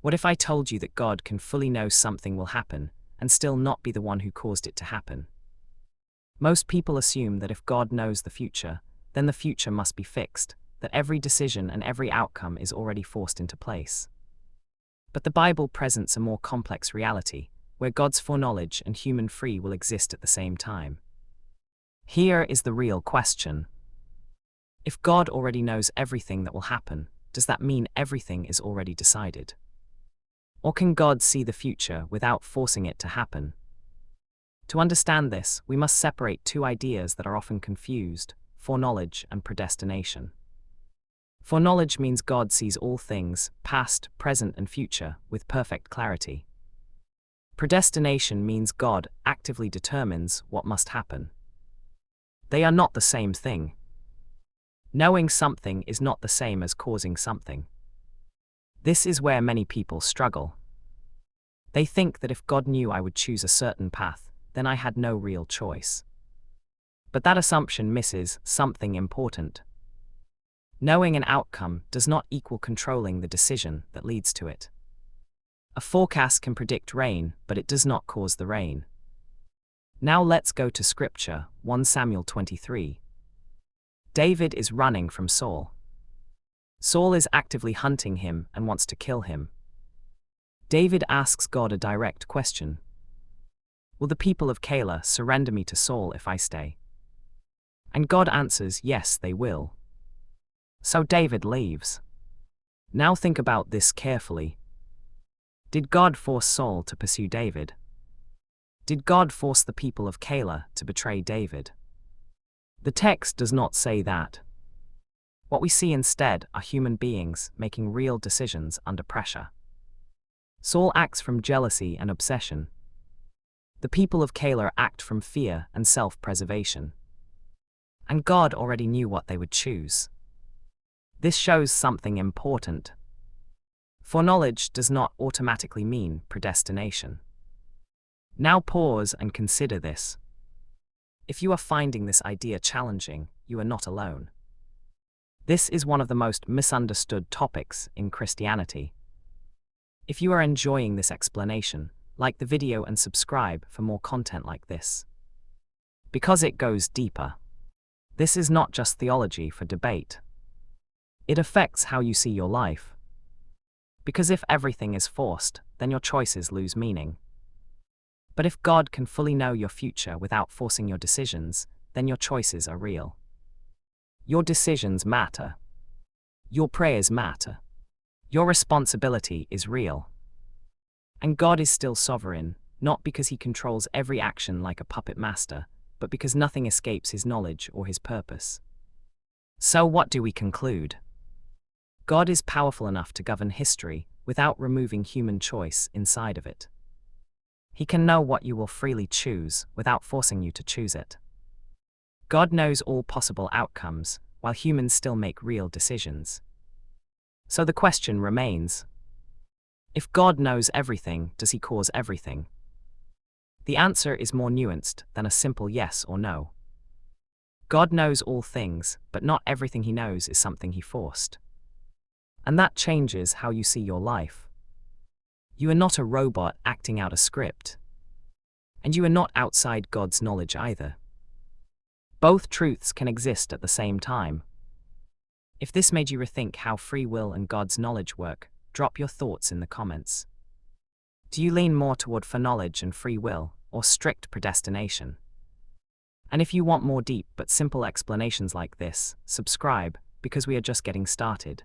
What if I told you that God can fully know something will happen and still not be the one who caused it to happen? Most people assume that if God knows the future, then the future must be fixed, that every decision and every outcome is already forced into place. But the Bible presents a more complex reality, where God's foreknowledge and human free will exist at the same time. Here is the real question. If God already knows everything that will happen, does that mean everything is already decided? Or can God see the future without forcing it to happen? To understand this, we must separate two ideas that are often confused: foreknowledge and predestination. Foreknowledge means God sees all things, past, present, and future, with perfect clarity. Predestination means God actively determines what must happen. They are not the same thing. Knowing something is not the same as causing something. This is where many people struggle. They think that if God knew I would choose a certain path, then I had no real choice. But that assumption misses something important. Knowing an outcome does not equal controlling the decision that leads to it. A forecast can predict rain, but it does not cause the rain. Now let's go to Scripture, 1 Samuel 23. David is running from Saul. Saul is actively hunting him and wants to kill him. David asks God a direct question. Will the people of Keilah surrender me to Saul if I stay? And God answers, yes, they will. So David leaves. Now think about this carefully. Did God force Saul to pursue David? Did God force the people of Keilah to betray David? The text does not say that. What we see instead are human beings making real decisions under pressure. Saul acts from jealousy and obsession. The people of Keilah act from fear and self-preservation. And God already knew what they would choose. This shows something important. Foreknowledge does not automatically mean predestination. Now pause and consider this. If you are finding this idea challenging, you are not alone. This is one of the most misunderstood topics in Christianity. If you are enjoying this explanation, like the video and subscribe for more content like this. Because it goes deeper. This is not just theology for debate. It affects how you see your life. Because if everything is forced, then your choices lose meaning. But if God can fully know your future without forcing your decisions, then your choices are real. Your decisions matter. Your prayers matter. Your responsibility is real. And God is still sovereign, not because he controls every action like a puppet master, but because nothing escapes his knowledge or his purpose. So what do we conclude? God is powerful enough to govern history without removing human choice inside of it. He can know what you will freely choose without forcing you to choose it. God knows all possible outcomes, while humans still make real decisions. So the question remains: if God knows everything, does he cause everything? The answer is more nuanced than a simple yes or no. God knows all things, but not everything he knows is something he forced. And that changes how you see your life. You are not a robot acting out a script. And you are not outside God's knowledge either. Both truths can exist at the same time. If this made you rethink how free will and God's knowledge work, drop your thoughts in the comments. Do you lean more toward foreknowledge and free will, or strict predestination? And if you want more deep but simple explanations like this, subscribe, because we are just getting started.